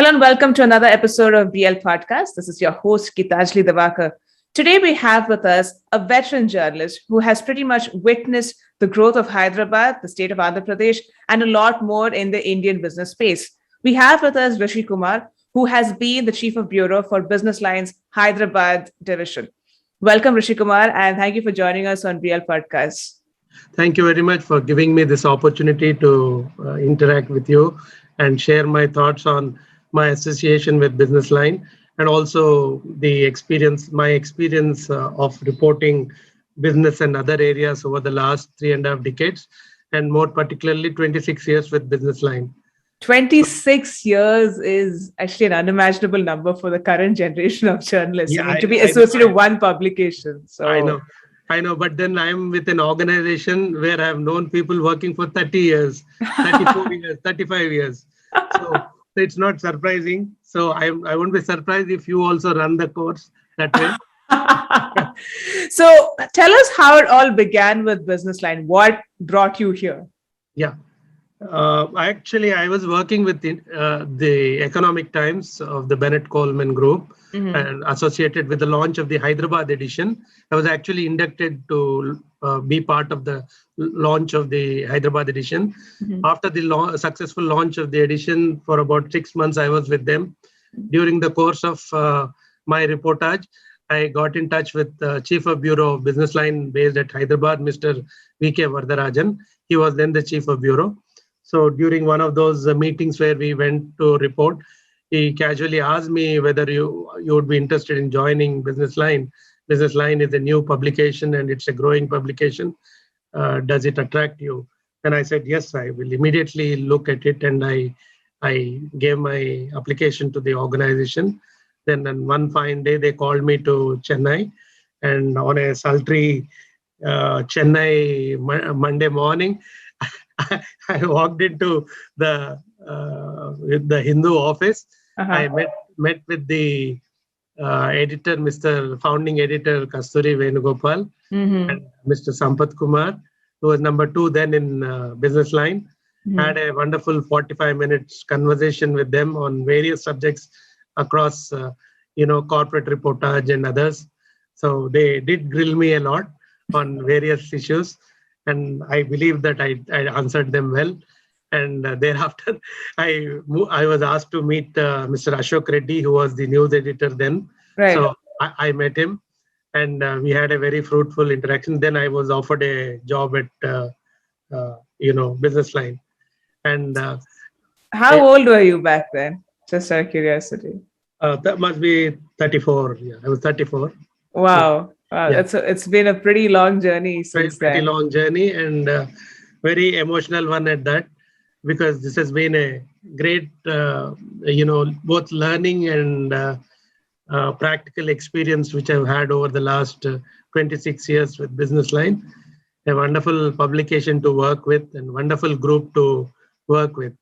Hello and welcome to another episode of BL Podcast. This is your host, Gitanjali Devakar. Today we have with us a veteran journalist who has pretty much witnessed the growth of Hyderabad, the state of Andhra Pradesh, and a lot more in the Indian business space. We have with us Rishi Kumar, who has been the Chief of Bureau for Business Line's Hyderabad division. Welcome, Rishi Kumar, and thank you for joining us on BL Podcast. Thank you very much for giving me this opportunity to interact with you and share my thoughts on my association with Business Line and also my experience of reporting business and other areas over the last 3.5 decades, and more particularly 26 years with Business Line. 26 years is actually an unimaginable number for the current generation of journalists. Yeah, to be associated with one publication. So I know, but then I'm with an organization where I've known people working for 30 years, 34 years, 35 years. So it's not surprising. So I won't be surprised if you also run the course that way. So tell us how it all began with Business Line. What brought you here? Yeah. Actually, I was working with the Economic Times of the Bennett Coleman Group and associated with the launch of the Hyderabad edition. I was actually inducted to be part of the launch of the Hyderabad edition. After the successful launch of the edition, for about 6 months, I was with them. During the course of my reportage, I got in touch with the Chief of Bureau of Business Line based at Hyderabad, Mr. V.K. Vardarajan. He was then the Chief of Bureau. So during one of those meetings where we went to report, he casually asked me whether you would be interested in joining Business Line. Business Line is a new publication and it's a growing publication. Does it attract you? And I said, yes, I will immediately look at it. And I gave my application to the organization. Then on one fine day, they called me to Chennai. And on a sultry Chennai Monday morning, I walked into the Hindu office. I met with the editor, founding editor Kasturi Venugopal, and Mr. Sampath Kumar, who was number 2 then in Business Line. Had a wonderful 45 minutes conversation with them on various subjects across, corporate reportage and others. So they did grill me a lot on various issues. And I believe that I answered them well. And thereafter, I was asked to meet Mr. Ashok Reddy, who was the news editor then. Right. So I met him, and we had a very fruitful interaction. Then I was offered a job at Business Line. And how old were you back then? Just out of curiosity. That must be 34. Yeah, I was 34. Wow. Yeah. It's been a pretty long journey since then. Pretty long journey, and very emotional one at that, because this has been a great, both learning and practical experience which I've had over the last 26 years with Business Line. A wonderful publication to work with and wonderful group to work with.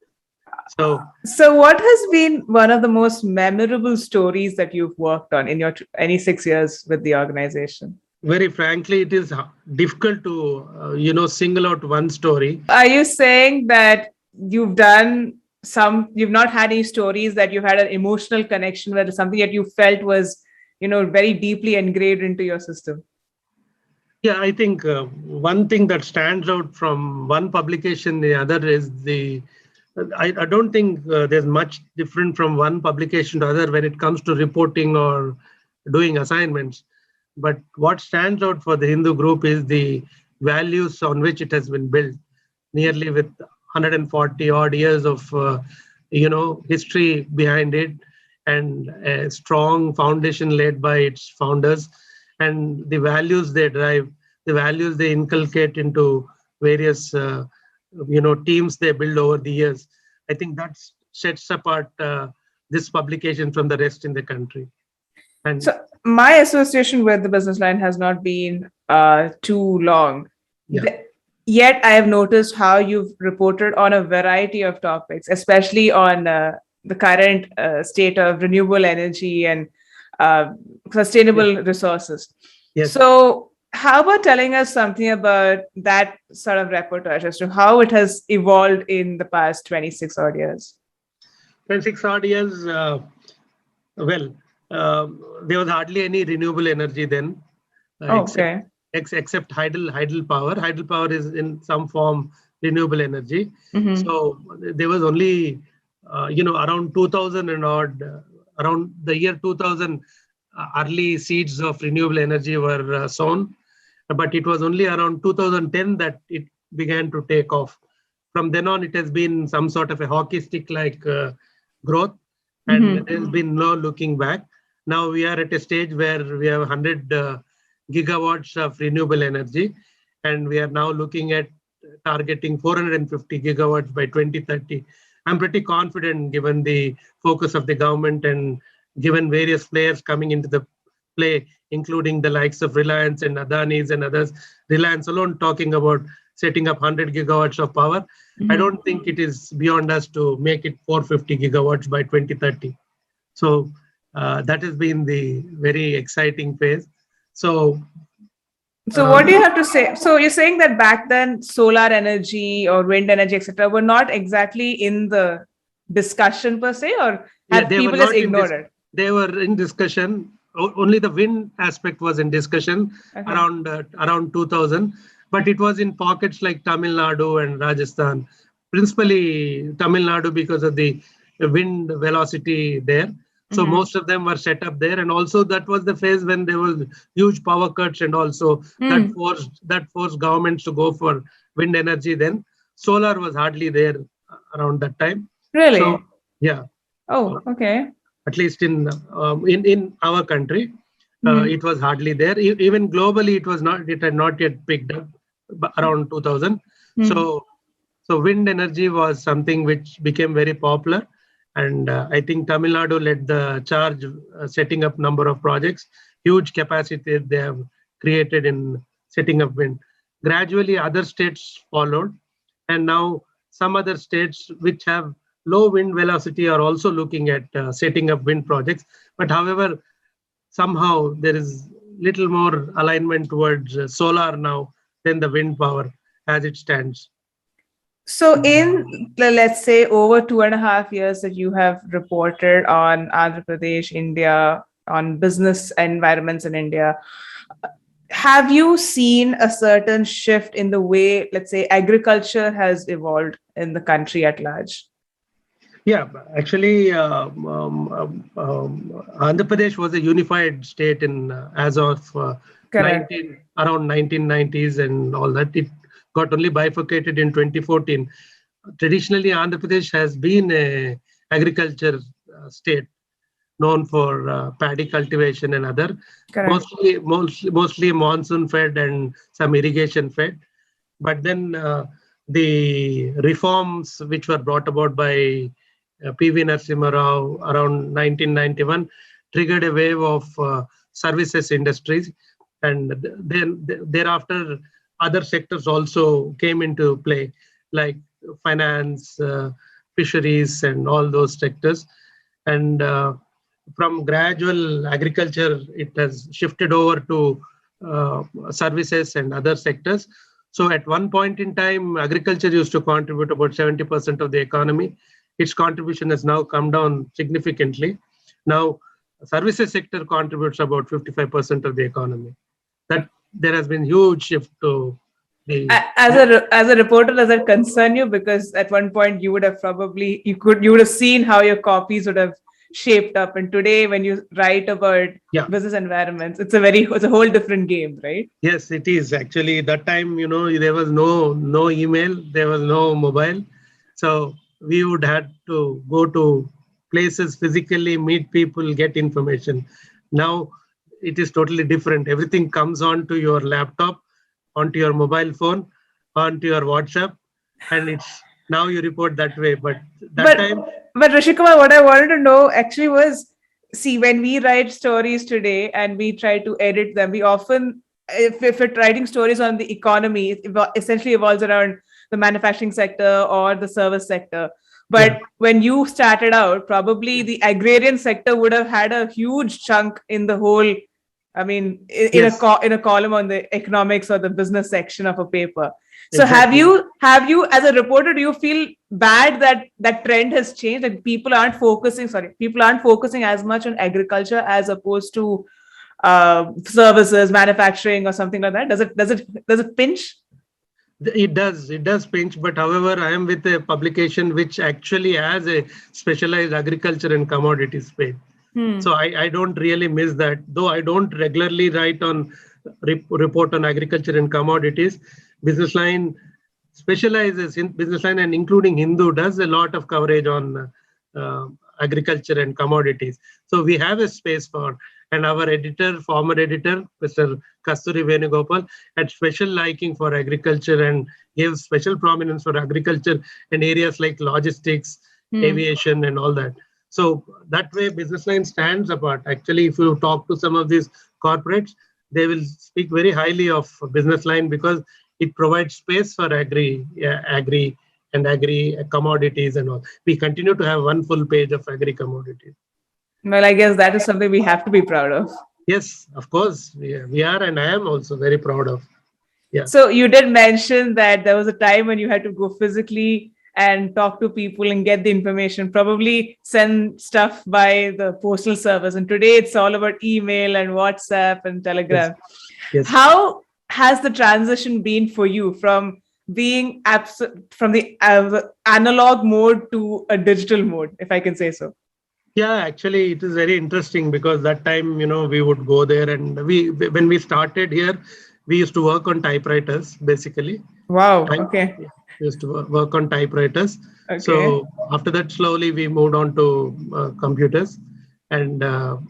So what has been one of the most memorable stories that you've worked on in your 26 years with the organization? Very frankly, it is difficult to, single out one story. Are you saying that you've not had any stories that you've had an emotional connection with, something that you felt was, very deeply engraved into your system? Yeah, I think one thing that stands out from one publication to the other is I don't think there's much different from one publication to other when it comes to reporting or doing assignments. But what stands out for the Hindu group is the values on which it has been built, nearly with 140 odd years of, history behind it, and a strong foundation led by its founders, and the values they drive, the values they inculcate into various teams they build over the years. I think that sets apart this publication from the rest in the country. And so my association with the Business Line has not been too long. Yeah. Yet I have noticed how you've reported on a variety of topics, especially on the current state of renewable energy and sustainable resources. Yes. So how about telling us something about that sort of reportage as to how it has evolved in the past 26 odd years? And 6 odd years, well, there was hardly any renewable energy then, Okay. except hydel power. Hydel power is in some form renewable energy. Mhm. So there was only, around 2000 and odd, around the year 2000, early seeds of renewable energy were sown. But it was only around 2010 that it began to take off. From then on, it has been some sort of a hockey stick like growth, and there's been no looking back. Now we are at a stage where we have 100 gigawatts of renewable energy, and we are now looking at targeting 450 gigawatts by 2030. I'm pretty confident, given the focus of the government and given various players coming into the play, including the likes of Reliance and Adani's and others. Reliance alone talking about setting up 100 gigawatts of power. I don't think it is beyond us to make it 450 gigawatts by 2030. So that has been the very exciting phase. So what do you have to say? So you're saying that back then solar energy or wind energy, etc., were not exactly in the discussion per se, or have people just ignored it? They were in discussion. Only the wind aspect was in discussion around 2000, but it was in pockets like Tamil Nadu and Rajasthan, principally Tamil Nadu because of the wind velocity there. So most of them were set up there, and also that was the phase when there was huge power cuts, and also that forced governments to go for wind energy. Then solar was hardly there around that time. Really? So, yeah. Oh, okay. At least in our country, it was hardly there. Even globally, it had not yet picked up around 2000. So wind energy was something which became very popular. And I think Tamil Nadu led the charge, setting up number of projects, huge capacity they have created in setting up wind. Gradually, other states followed. And now some other states which have low wind velocity are also looking at setting up wind projects. But however, somehow there is little more alignment towards solar now than the wind power as it stands. So in, let's say, over 2.5 years that you have reported on Andhra Pradesh, India, on business environments in India, have you seen a certain shift in the way, let's say, agriculture has evolved in the country at large? Yeah, actually, Andhra Pradesh was a unified state as of around 1990s and all that. It got only bifurcated in 2014. Traditionally, Andhra Pradesh has been an agriculture state known for paddy cultivation and other, mostly monsoon fed and some irrigation fed. But then the reforms which were brought about by P.V. Narasimha Rao around 1991 triggered a wave of services industries, and then thereafter other sectors also came into play, like finance, fisheries, and all those sectors. And from gradual agriculture, it has shifted over to services and other sectors. So at one point in time, agriculture used to contribute about 70% of the economy. Its contribution has now come down significantly. Now, services sector contributes about 55% of the economy. That there has been huge shift to the. As a reporter, does that concern you? Because at one point you would have you would have seen how your copies would have shaped up, and today when you write about business environments, it's a whole different game, right? Yes, it is actually. That time, there was no email, there was no mobile, so we would have to go to places physically, meet people, get information. Now it is totally different. Everything comes onto your laptop, onto your mobile phone, onto your WhatsApp, and it's now you report that way. But Rishi Kumar, what I wanted to know actually was, see, when we write stories today and we try to edit them, we often, if we're writing stories on the economy, it essentially evolves around the manufacturing sector or the service sector. But when you started out, probably the agrarian sector would have had a huge chunk in the whole, I mean, in a column on the economics or the business section of a paper. So Exactly. have you as a reporter, do you feel bad that that trend has changed and people aren't focusing as much on agriculture as opposed to services, manufacturing, or something like that? Does it pinch? It does pinch, but however, I am with a publication which actually has a specialized agriculture and commodities page. So I don't really miss that, though I don't regularly write on report on agriculture and commodities. Business Line specializes in Business Line, and including Hindu does a lot of coverage on agriculture and commodities. So we have a space for, and our editor, former editor, Mr. Kasturi Venugopal, had special liking for agriculture and gave special prominence for agriculture and areas like logistics, aviation, and all that. So that way, Business Line stands apart. Actually, if you talk to some of these corporates, they will speak very highly of Business Line because it provides space for agri commodities and all. We continue to have one full page of agri commodities. Well, I guess that is something we have to be proud of. Yes, of course, we are, and I am also very proud of. Yeah. So you did mention that there was a time when you had to go physically and talk to people and get the information, probably send stuff by the postal service. And today it's all about email and WhatsApp and Telegram. Yes. How has the transition been for you from being from the analog mode to a digital mode, if I can say so? Yeah, actually, it is very interesting because that time, we would go there, and when we started here, we used to work on typewriters, basically. Wow. Okay. We used to work on typewriters. Okay. So after that, slowly we moved on to computers and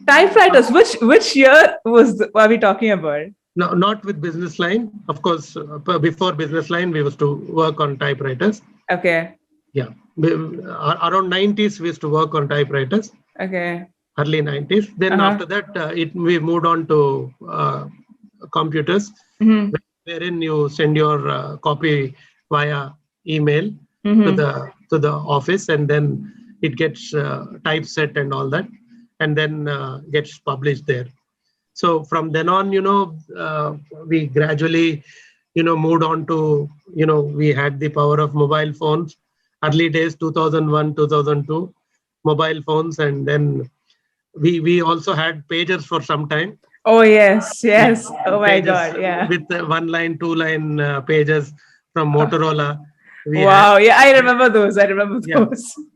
typewriters. Which year are we talking about? No, not with Business Line. Of course, before Business Line, we used to work on typewriters. Okay. Yeah. Around 90s, we used to work on typewriters. Okay. Early 90s. Then after that, we moved on to computers, wherein you send your copy via email to the office, and then it gets typeset and all that, and then gets published there. So from then on, we gradually, moved on to, we had the power of mobile phones. Early days, 2001, 2002, mobile phones, and then we also had pagers for some time. Oh yes. Oh my God, yeah. With 1-line, 2-line pagers from Motorola. Wow, yeah, I remember those. Yeah.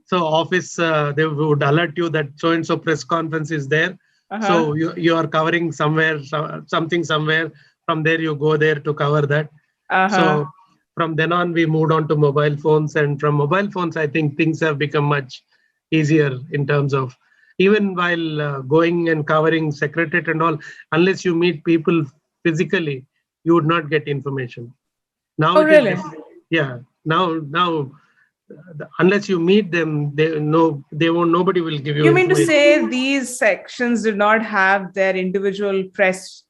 So office, they would alert you that so and so press conference is there. So you are covering something somewhere. From there, you go there to cover that. So from then on, we moved on to mobile phones, and from mobile phones, I think things have become much easier in terms of, even while going and covering secretariat and all, unless you meet people physically, you would not get information. Now, really? Yeah. Now, unless you meet them, nobody will give you. You mean to say these sections did not have their individual press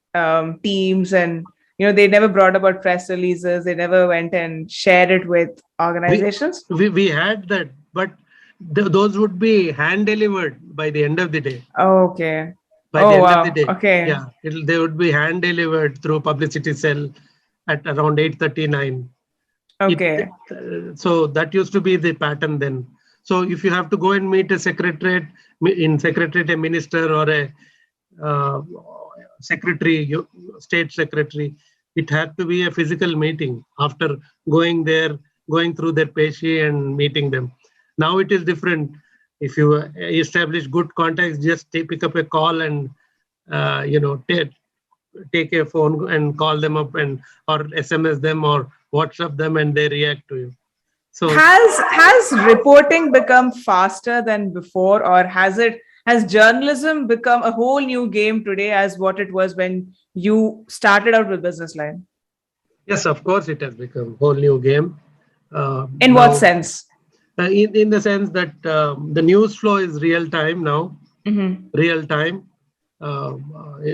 teams, and they never brought about press releases. They never went and shared it with organizations. We had that, but those would be hand delivered by the end of the day. Oh, okay. By the end of the day. Okay. Yeah, they would be hand delivered through publicity cell at around 8:39. Okay. So that used to be the pattern then. So if you have to go and meet a secretariat, a minister or a secretary, state secretary, it had to be a physical meeting after going there, going through their peshi and meeting them. Now it is different. If you establish good contacts, just pick up a call and take a phone and call them up, and or SMS them or WhatsApp them, and they react to you. So has reporting become faster than before, or has journalism become a whole new game today as what it was when you started out with Business Line? Yes, of course, it has become a whole new game. In what sense? In the sense that the news flow is real time now. Real time.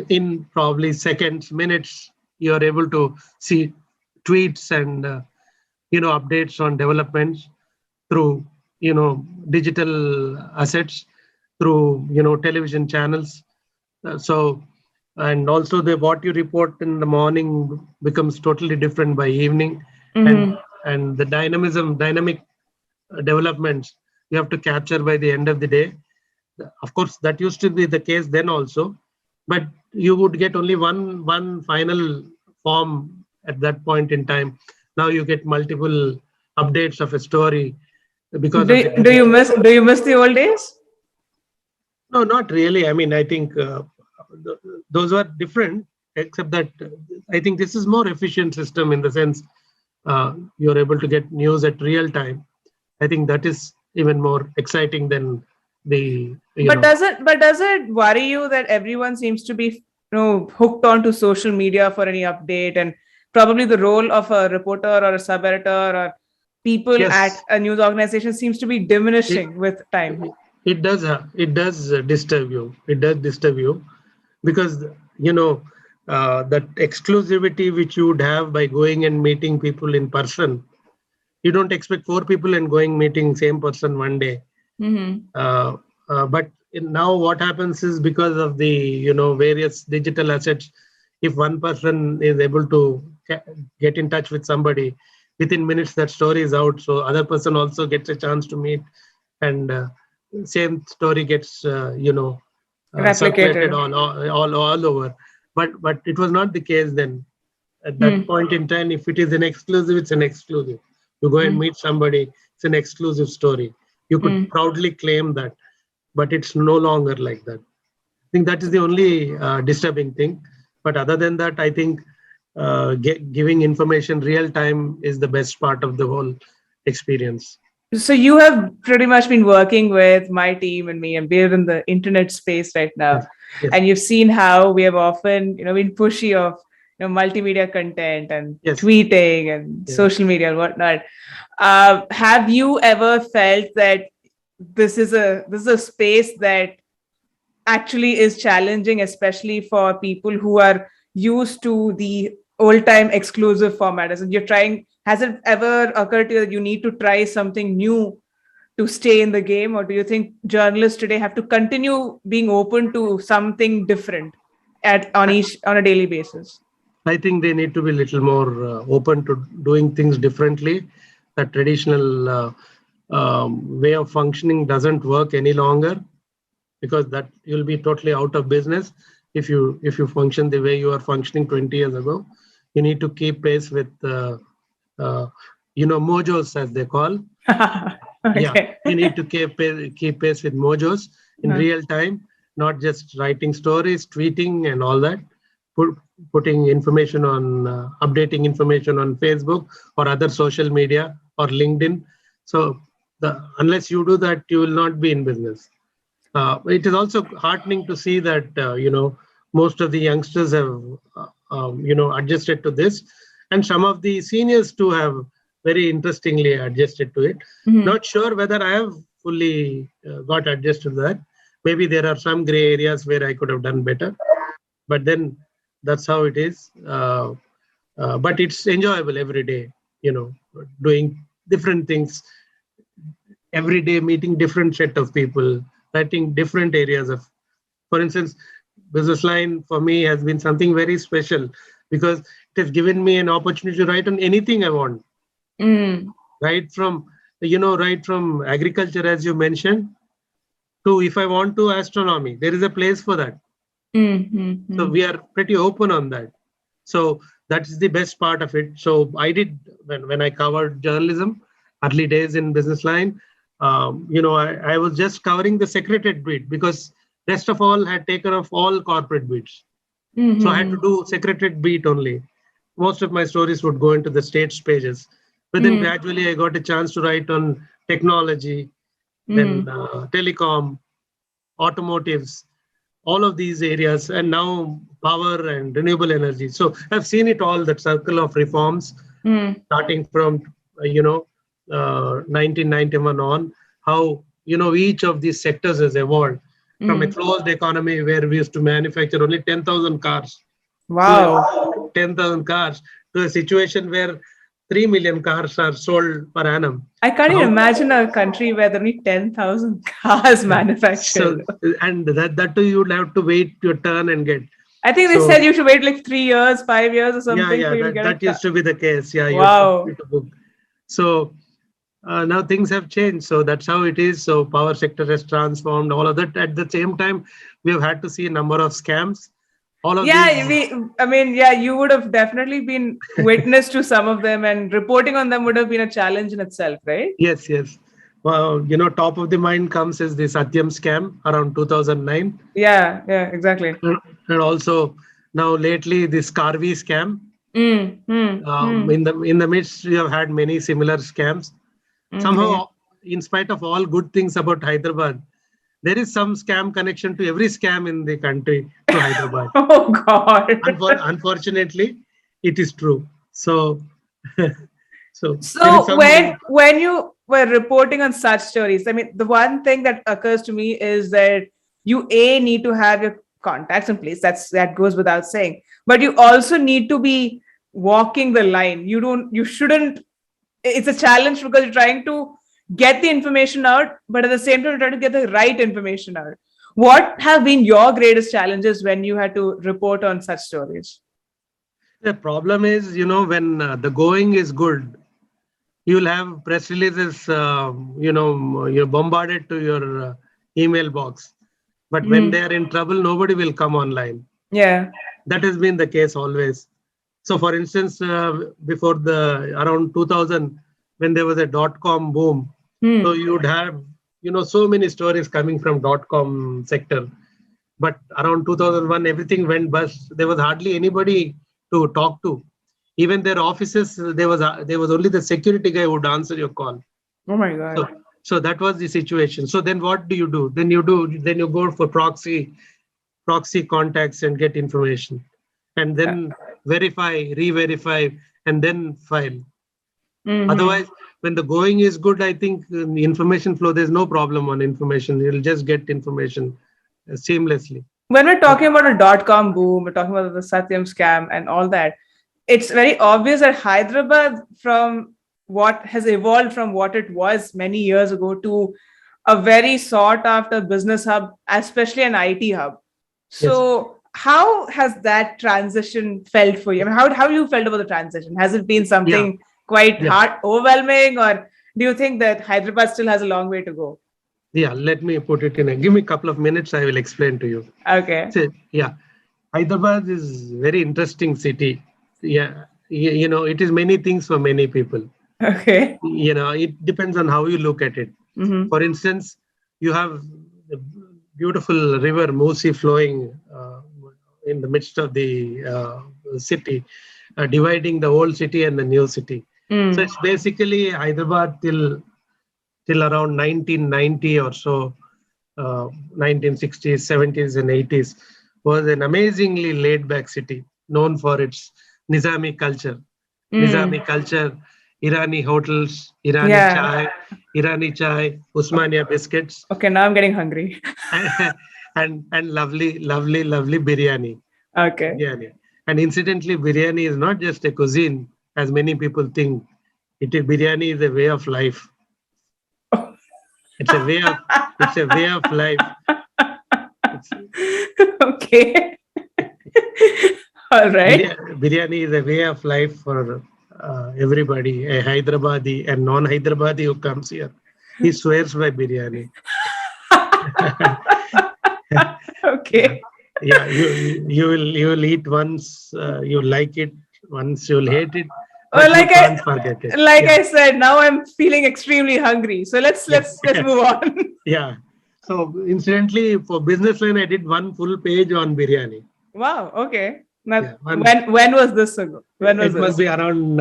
In probably seconds, minutes, you are able to see tweets and updates on developments through digital assets, through television channels. And also what you report in the morning becomes totally different by evening. and the dynamic developments you have to capture by the end of the day. Of course, that used to be the case then also, but you would get only one final form at that point in time. Now you get multiple updates of a story because of the Do you miss the old days? No, not really. I mean, I think those were different, except that I think this is more efficient system in the sense you're able to get news at real time. I think that is even more exciting than the. Does it worry you that everyone seems to be hooked onto social media for any update, and probably the role of a reporter or a sub-editor or people at a news organization seems to be diminishing with time? It does disturb you. It does disturb you because that exclusivity which you would have by going and meeting people in person. You don't expect 4 people and going meeting same person one day. But now what happens is because of the various digital assets, if one person is able to get in touch with somebody, within minutes that story is out. So other person also gets a chance to meet, and same story gets replicated all over. But it was not the case then. At that point in time, if it is an exclusive, it's an exclusive. You go and meet somebody, it's an exclusive story. You could proudly claim that, but it's no longer like that. I think that is the only disturbing thing. But other than that, I think giving information real time is the best part of the whole experience. So you have pretty much been working with my team and me, and we're in the internet space right now. Yes. And you've seen how we have often, been pushy of multimedia content and tweeting and social media and whatnot. Have you ever felt that this is a space that actually is challenging, especially for people who are used to the old-time exclusive format? As in has it ever occurred to you that you need to try something new to stay in the game, or do you think journalists today have to continue being open to something different on a daily basis? I think they need to be a little more open to doing things differently. That traditional way of functioning doesn't work any longer, because that you'll be totally out of business if you function the way you are functioning 20 years ago. You need to keep pace with mojos, as they call. Okay. Yeah, you need to keep pace with mojos in real time, not just writing stories, tweeting and all that. Putting information on, updating information on Facebook or other social media or LinkedIn. So unless you do that, you will not be in business. It is also heartening to see that, most of the youngsters have, adjusted to this. And some of the seniors too have very interestingly adjusted to it. Not sure whether I have fully got adjusted to that. Maybe there are some gray areas where I could have done better. But then that's how it is. But it's enjoyable every day, doing different things every day, meeting different set of people, writing different areas of, for instance, Business Line for me has been something very special because it has given me an opportunity to write on anything I want. Right from agriculture, as you mentioned, to if I want to astronomy, there is a place for that. So we are pretty open on that. So that is the best part of it. So I did, when I covered journalism, early days in Business Line, I was just covering the secretariat beat because rest of all had taken off all corporate beats. So I had to do secretariat beat only. Most of my stories would go into the states pages. But then gradually I got a chance to write on technology, then telecom, automotives, all of these areas, and now power and renewable energy. So I've seen it all, that circle of reforms, starting from, 1991 on, how, each of these sectors has evolved from a closed economy where we used to manufacture only 10,000 cars. Wow. 10,000 cars to a situation where 3 million cars are sold per annum. I can't even imagine a country where there are only 10,000 cars manufactured. So, and that too, you would have to wait your turn and get. I think they So said you should wait like 3 years, 5 years or yeah, something yeah, for you to that get that a used to be the case. Yeah, you Wow. to book. So now things have changed. So that's how it is. So power sector has transformed. All of that. At the same time, we have had to see a number of scams. All of Yeah, these. I mean, yeah, you would have definitely been witness to some of them, and reporting on them would have been a challenge in itself, right? Yes, yes. Well, top of the mind comes is the Satyam scam around 2009, Yeah, exactly. and also now lately this Carvey scam. Mm, mm, mm. In the midst, we have had many similar scams. Okay. Somehow, in spite of all good things about Hyderabad, there is some scam connection to every scam in the country to Hyderabad. Oh God. Unfortunately, it is true. So, so there is So some link. when you were reporting on such stories, I mean, the one thing that occurs to me is that you need to have your contacts in place. That goes without saying. But you also need to be walking the line. You shouldn't. It's a challenge because you're trying to get the information out, but at the same time, you're trying to get the right information out. What have been your greatest challenges when you had to report on such stories? The problem is, when the going is good, you'll have press releases, you're bombarded to your email box. But when they are in trouble, nobody will come online. Yeah. That has been the case always. So, for instance, before around 2000, when there was a .com boom, so you would have, so many stories coming from .com sector. But around 2001, everything went bust. There was hardly anybody to talk to. Even their offices, there was only the security guy who would answer your call. Oh my God. So that was the situation. So then what do? Then you go for proxy contacts and get information, and then verify, re-verify, and then file. Otherwise, when the going is good, I think the information flow, there's no problem on information. You'll just get information seamlessly. When we're talking about a .com boom, we're talking about the Satyam scam and all that, it's very obvious that Hyderabad, from what has evolved from what it was many years ago to a very sought after business hub, especially an IT hub. So how has that transition felt for you? I mean, how you felt about the transition? Has it been something quite hard, overwhelming, or do you think that Hyderabad still has a long way to go? Yeah, let me put it in. Give me a couple of minutes. I will explain to you. Okay. So, Hyderabad is very interesting city. Yeah, it is many things for many people. Okay. It depends on how you look at it. For instance, you have the beautiful river Musi flowing in the midst of the city, dividing the old city and the new city. So it's basically Hyderabad till around 1990 or so, 1960s, 70s, and 80s, was an amazingly laid-back city, known for its Nizami culture. Nizami culture, Irani hotels, Irani chai, Usmania biscuits. Okay, now I'm getting hungry. and lovely biryani. Okay. Biryani. And incidentally, biryani is not just a cuisine, as many people think. Biryani is a way of life. It's a way of life. Okay. All right. Biryani is a way of life for everybody, a Hyderabadi and non-Hyderabadi who comes here. He swears by biryani. Okay. Yeah, you will eat once, you like it, once you'll hate it. Well, you can't forget it. I said, now I'm feeling extremely hungry. So let's move on. Yeah. So incidentally, for Business Line, I did one full page on biryani. Wow. Okay. Now, when was this ago? It must be around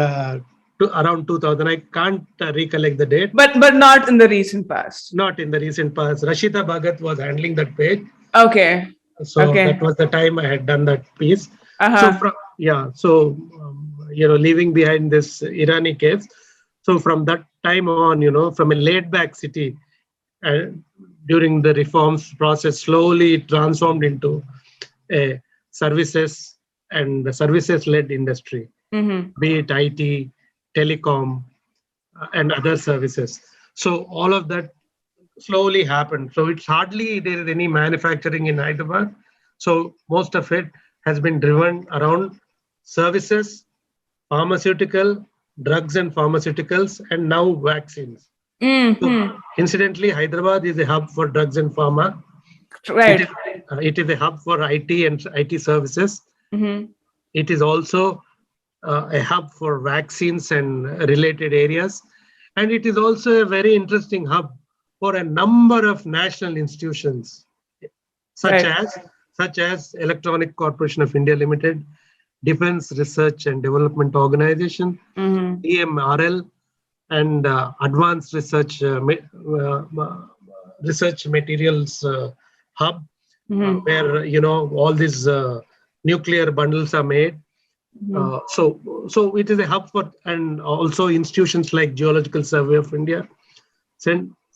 2000. I can't recollect the date. But not in the recent past. Not in the recent past. Rashida Bhagat was handling that page. Okay. So that was the time I had done that piece. Leaving behind this Irani case. So from that time on, from a laid-back city, during the reforms process, slowly transformed into a services and the services-led industry, be it IT, telecom, and other services. So all of that slowly happened. So it's hardly there is any manufacturing in Hyderabad. So most of it has been driven around services, pharmaceutical, drugs and pharmaceuticals, and now vaccines. Mm-hmm. So, incidentally, Hyderabad is a hub for drugs and pharma. Right. It is a hub for IT and IT services. Mm-hmm. It is also a hub for vaccines and related areas. And it is also a very interesting hub for a number of national institutions, such Right. as Electronic Corporation of India Limited, Defense Research and Development Organization, Mm-hmm. EMRL, and Advanced Research Research Materials Hub, Mm-hmm. where all these nuclear bundles are made. Mm-hmm. So it is a hub for, and also institutions like Geological Survey of India,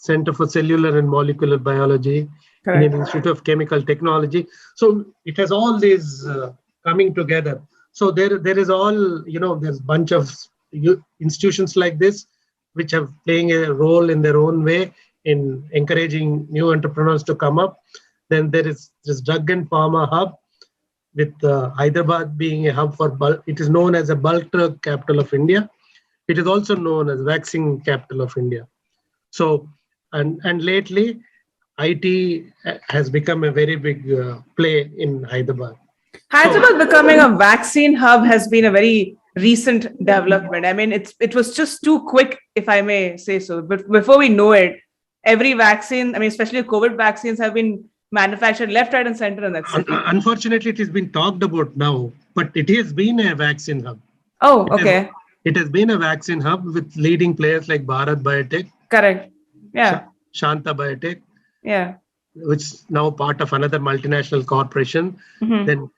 Center for Cellular and Molecular Biology, Correct. Indian Institute of Chemical Technology. So it has all these coming together. So there is all, there's a bunch of institutions like this which are playing a role in their own way in encouraging new entrepreneurs to come up. Then there is this drug and pharma hub, with Hyderabad being a hub for bulk. It is known as a bulk drug capital of India. It is also known as vaccine capital of India. So, and lately, IT has become a very big play in Hyderabad. Hyderabad becoming a vaccine hub has been a very recent development. I mean, it was just too quick, if I may say so. But before we know it, every vaccine, I mean, especially COVID vaccines, have been manufactured left, right, and center in that city. Unfortunately, it has been talked about now, but it has been a vaccine hub. Oh, okay. It has been a vaccine hub with leading players like Bharat Biotech. Correct. Yeah. Shanta Biotech. Yeah. Which is now part of another multinational corporation. Mm-hmm. Then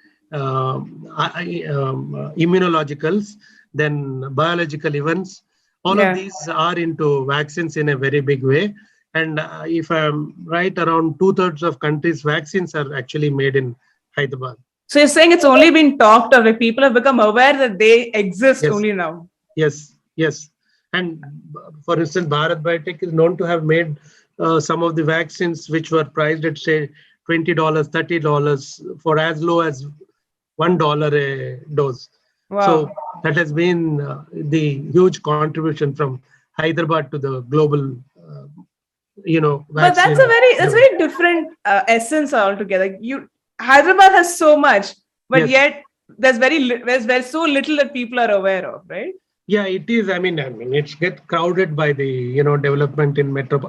immunologicals, then biological events. All of these are into vaccines in a very big way. And if I'm right, around 2/3 of countries' vaccines are actually made in Hyderabad. So you're saying it's only been talked of, like people have become aware that they exist only now. Yes. And for instance, Bharat Biotech is known to have made some of the vaccines which were priced at, say, $20, $30 for as low as $1 a dose. Wow. So that has been the huge contribution from Hyderabad to the global, But that's a very different essence altogether. Hyderabad has so much, but yet there's so little that people are aware of, right? Yeah, it is. I mean, it's get crowded by the development in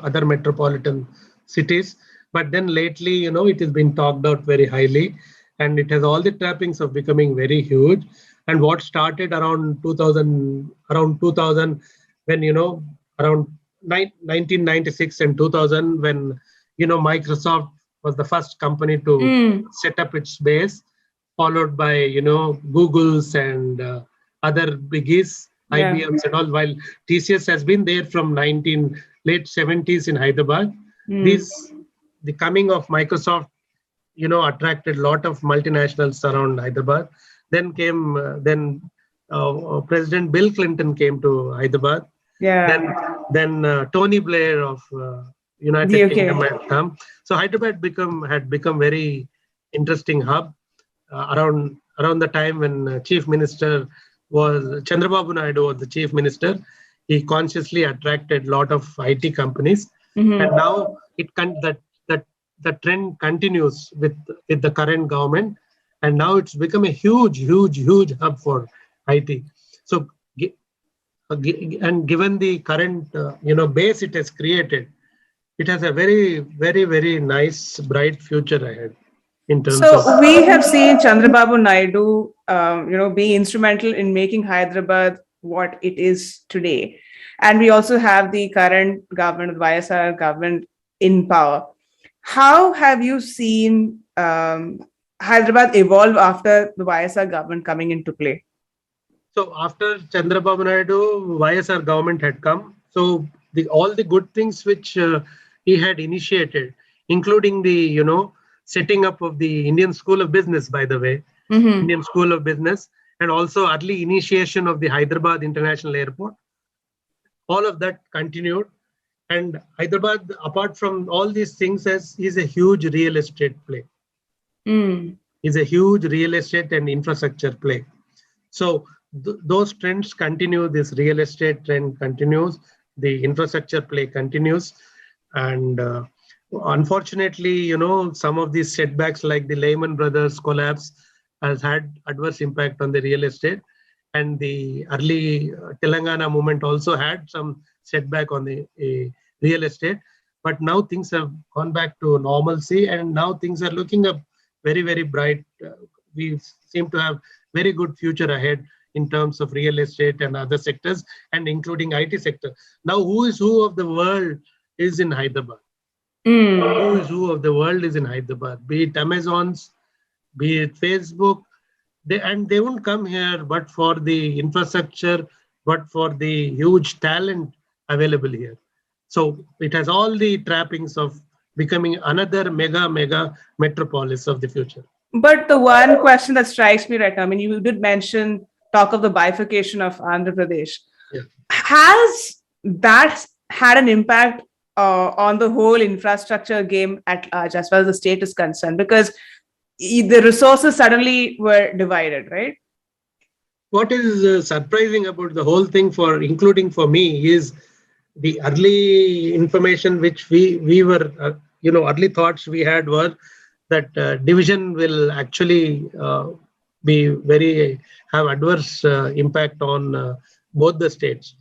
other metropolitan cities. But then lately, it has been talked out very highly, and it has all the trappings of becoming very huge. And what started around 2000, when around 1996 and 2000, when Microsoft was the first company to set up its base, followed by Google's and other biggies. IBMs and all, while TCS has been there from late 70s in Hyderabad. The coming of Microsoft, attracted a lot of multinationals around Hyderabad. Then came, President Bill Clinton came to Hyderabad. Yeah. Then Tony Blair of United Kingdom had come. So Hyderabad had become very interesting hub around the time when Chief Minister was Chandrababu Naidu was the chief minister. He consciously attracted a lot of IT companies, and now the trend continues with the current government, and now it's become a huge hub for IT. So, and given the current base it has created, it has a very, very, very nice, bright future ahead. So we have seen Chandrababu Naidu, be instrumental in making Hyderabad what it is today. And we also have the current government, the YSR government, in power. How have you seen Hyderabad evolve after the YSR government coming into play? So after Chandrababu Naidu, YSR government had come. So all the good things which he had initiated, including the, setting up of the Indian School of Business, by the way, Indian School of Business, and also early initiation of the Hyderabad International Airport. All of that continued. And Hyderabad, apart from all these things, is a huge real estate play. is a huge real estate and infrastructure play. So those trends continue. This real estate trend continues. The infrastructure play continues. And unfortunately, some of these setbacks like the Lehman Brothers collapse has had adverse impact on the real estate. And the early Telangana movement also had some setback on the real estate. But now things have gone back to normalcy, and now things are looking up very, very bright. We seem to have very good future ahead in terms of real estate and other sectors, and including IT sector. Now, who is who of the world is in Hyderabad? Who is who of the world is in Hyderabad? Be it Amazon's, be it Facebook, they won't come here but for the infrastructure, but for the huge talent available here. So it has all the trappings of becoming another mega metropolis of the future. But the one question that strikes me right now, I mean, you did mention talk of the bifurcation of Andhra Pradesh. Yeah. Has that had an impact on the whole infrastructure game at large, as far as the state is concerned? Because the resources suddenly were divided, right? What is surprising about the whole thing, including for me, is the early information which we were, early thoughts we had were that division will actually have adverse impact on both the states.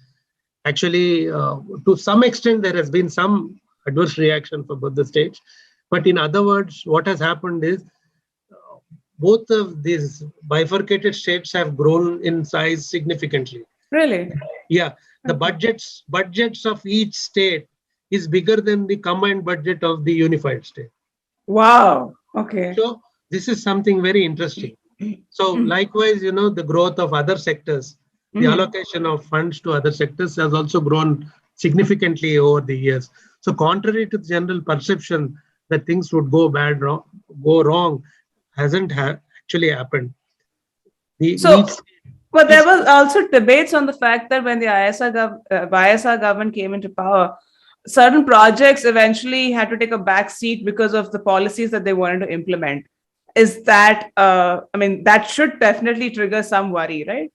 Actually, to some extent, there has been some adverse reaction for both the states. But in other words, what has happened is both of these bifurcated states have grown in size significantly. Really? Yeah. The budgets of each state is bigger than the combined budget of the unified state. Wow. Okay. So this is something very interesting. So likewise, the growth of other sectors, the allocation of funds to other sectors has also grown significantly over the years. So contrary to the general perception that things would go wrong, hasn't actually happened. But there was also debates on the fact that when the YSR government came into power, certain projects eventually had to take a back seat because of the policies that they wanted to implement. Is that, that should definitely trigger some worry, right?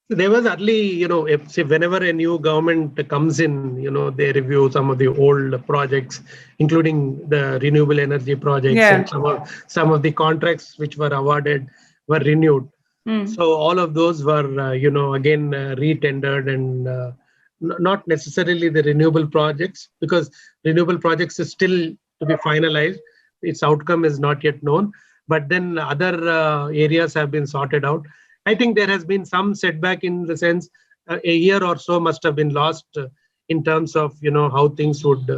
There was early, whenever a new government comes in, they review some of the old projects, including the renewable energy projects, and some of the contracts which were awarded were renewed. So all of those were, again, re-tendered, and not necessarily the renewable projects, because renewable projects is still to be finalized. Its outcome is not yet known. But then other areas have been sorted out. I think there has been some setback in the sense a year or so must have been lost in terms of, how things would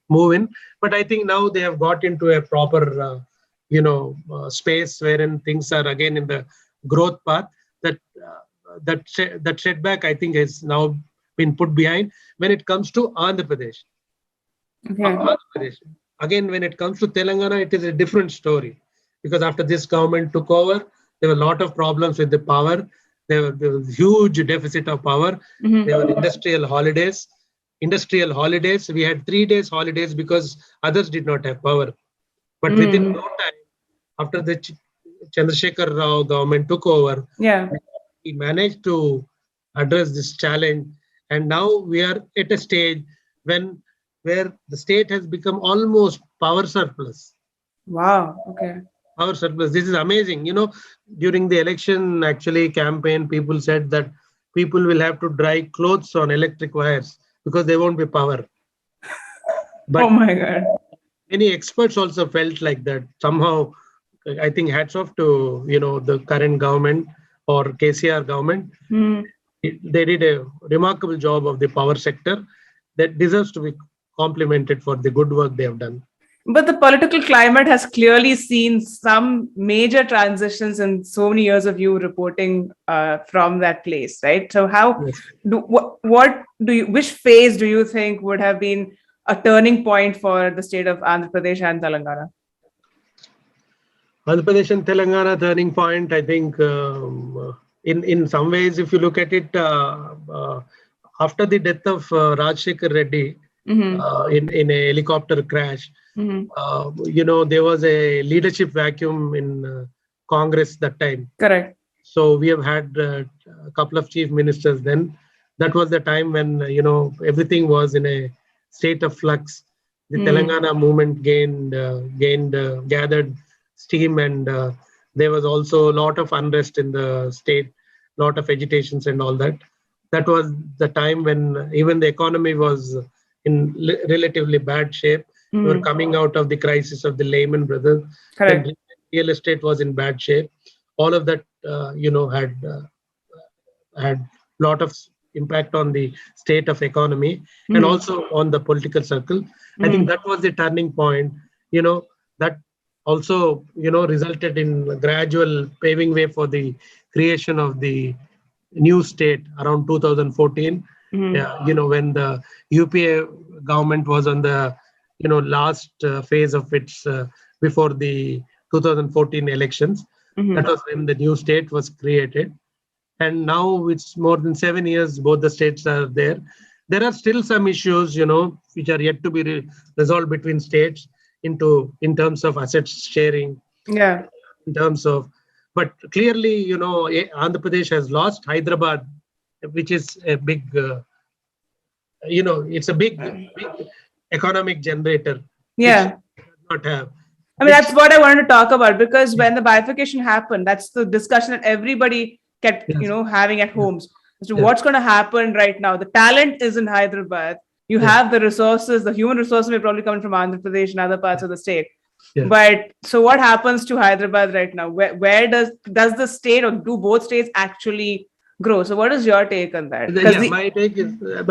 move in. But I think now they have got into a proper, space wherein things are again in the growth path. That setback, I think, has now been put behind. When it comes to Andhra Pradesh, again, when it comes to Telangana, it is a different story, because after this government took over, there were a lot of problems with the power. There was huge deficit of power. There were industrial holidays. We had 3 days holidays because others did not have power. But within no time, after the Chandrasekhar Rao government took over, he managed to address this challenge. And now we are at a stage where the state has become almost power surplus. Wow. Okay. Power surplus. This is amazing. During the election campaign, people said that people will have to dry clothes on electric wires because there won't be power. But oh my God. Many experts also felt like that. Somehow, I think hats off to, the current government or KCR government. They did a remarkable job of the power sector that deserves to be complimented for the good work they have done. But the political climate has clearly seen some major transitions in so many years of you reporting from that place, right? So which phase do you think would have been a turning point for the state of Andhra Pradesh and Telangana? Andhra Pradesh and Telangana turning point, I think, in some ways, if you look at it, after the death of Rajshekhar Reddy in a helicopter crash, Mhm. There was a leadership vacuum in Congress that time. Correct. So we have had a couple of chief ministers then. That was the time when, everything was in a state of flux. The Telangana movement gathered steam, and there was also a lot of unrest in the state, lot of agitations and all that. That was the time when even the economy was in relatively bad shape. We were coming out of the crisis of the Lehman Brothers. Correct. Then real estate was in bad shape. All of that, had a lot of impact on the state of economy and also on the political circle. I think that was the turning point, that also, resulted in a gradual paving way for the creation of the new state around 2014. When the UPA government was on the, last phase of its before the 2014 elections. That was when the new state was created. And now it's more than 7 years, both the states are there. There are still some issues, which are yet to be resolved between states in terms of assets sharing. Yeah. In terms of, but clearly, Andhra Pradesh has lost Hyderabad, which is a big, it's a big economic generator. Yeah. Which does not have. I mean, that's what I wanted to talk about, because when the bifurcation happened, that's the discussion that everybody kept, having at homes. So what's going to happen right now? The talent is in Hyderabad. You have the resources, the human resources may probably come from Andhra Pradesh and other parts of the state. Yeah. But so what happens to Hyderabad right now? Where does the state, or do both states actually grow? So what is your take on that? My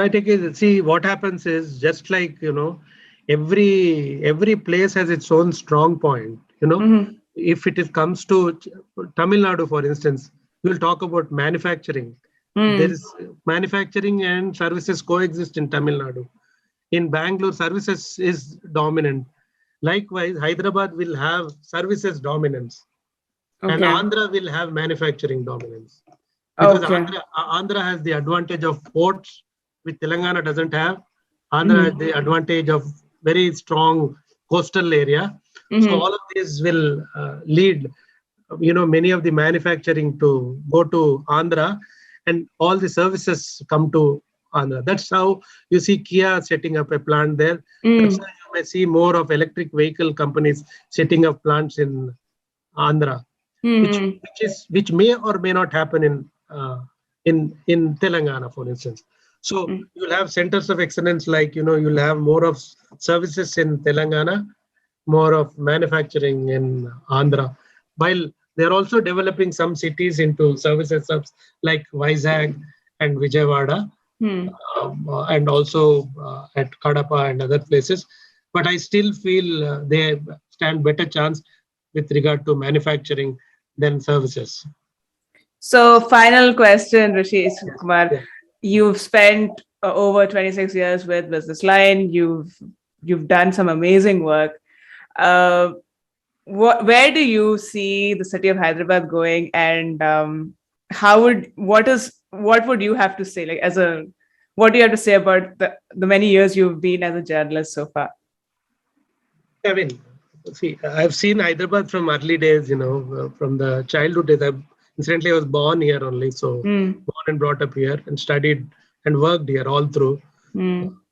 take is, see, what happens is, just like, every place has its own strong point. If it comes to Tamil Nadu, for instance, we'll talk about manufacturing. There is manufacturing and services coexist in Tamil Nadu. In Bangalore, services is dominant. Likewise, Hyderabad will have services dominance, and Andhra will have manufacturing dominance. Because Andhra has the advantage of ports, which Telangana doesn't have. Andhra has the advantage of very strong coastal area. So all of these will lead, many of the manufacturing to go to Andhra, and all the services come to Andhra. That's how you see Kia setting up a plant there. That's how you may see more of electric vehicle companies setting up plants in Andhra, which may or may not happen in Telangana, for instance. So you'll have centers of excellence, like, you'll have more of services in Telangana, more of manufacturing in Andhra, while they're also developing some cities into services hubs like Vizag and Vijayawada, and also at Kadapa and other places. But I still feel they stand better chance with regard to manufacturing than services. So, final question, Rishi Kumar. Yeah. You've spent over 26 years with Business Line. You've done some amazing work. Where do you see the city of Hyderabad going, and what would you have to say, like, what do you have to say about the many years you've been as a journalist so far? I mean, see, I've seen Hyderabad from early days, from the childhood days. Incidentally, I was born here only, so born and brought up here and studied and worked here all through.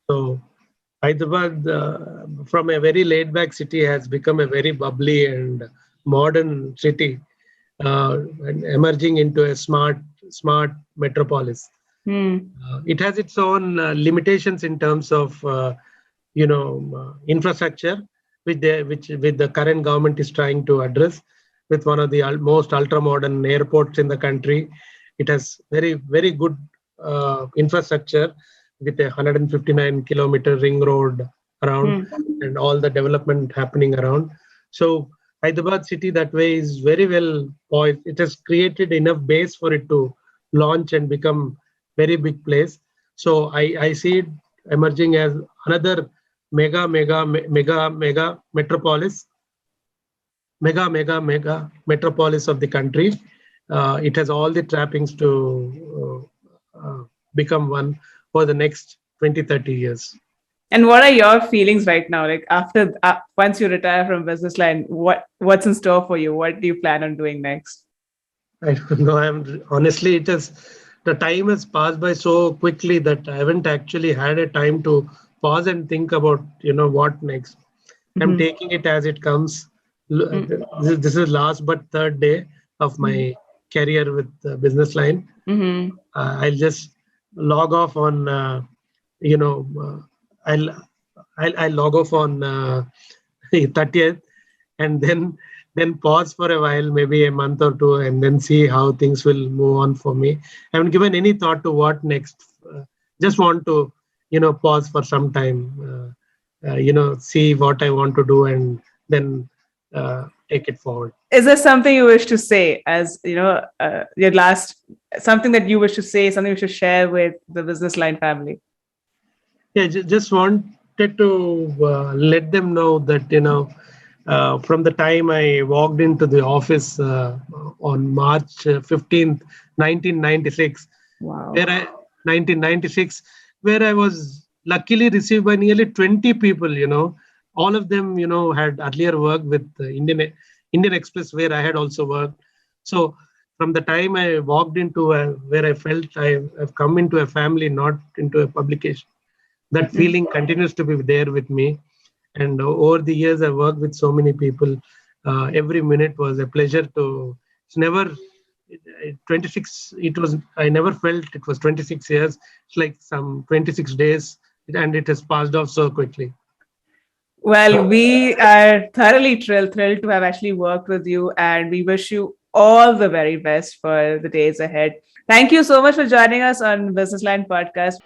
So Hyderabad, from a very laid-back city, has become a very bubbly and modern city, and emerging into a smart metropolis. It has its own limitations in terms of, infrastructure, which the current government is trying to address with one of the most ultra-modern airports in the country. It has very, very good infrastructure with a 159-kilometer ring road around and all the development happening around. So Hyderabad city that way is very well poised. It has created enough base for it to launch and become very big place. So I see it emerging as another mega metropolis. Mega metropolis of the country. It has all the trappings to become one for the next 20-30 years. And what are your feelings right now? Like after once you retire from business line, what's in store for you? What do you plan on doing next? I don't know. I'm honestly, it is the time has passed by so quickly that I haven't actually had a time to pause and think about, what next. I'm Mhm. taking it as it comes. Mm. This is last but third day of my career with Business Line. Mhm. I'll just log off on, you know, I'll, I'll log off on 30th, and then pause for a while, maybe a month or two, and then see how things will move on for me. I haven't given any thought to what next. Just want to, pause for some time. See what I want to do, and then take it forward. Is there something you wish to say as your last something that you wish to say, something you should share with the Business Line family? Yeah, just wanted to let them know that from the time I walked into the office on March 15th, 1996, Wow. where I 1996, where I was luckily received by nearly 20 people. All of them had earlier worked with Indian Express, where I had also worked. So from the time I walked into where I felt I've come into a family, not into a publication. That feeling continues to be there with me. And over the years, I've worked with so many people. Every minute was a pleasure to. It's never 26. It was. I never felt it was 26 years. It's like some 26 days, and it has passed off so quickly. Well, we are thoroughly thrilled to have actually worked with you, and we wish you all the very best for the days ahead. Thank you so much for joining us on Business Line Podcast.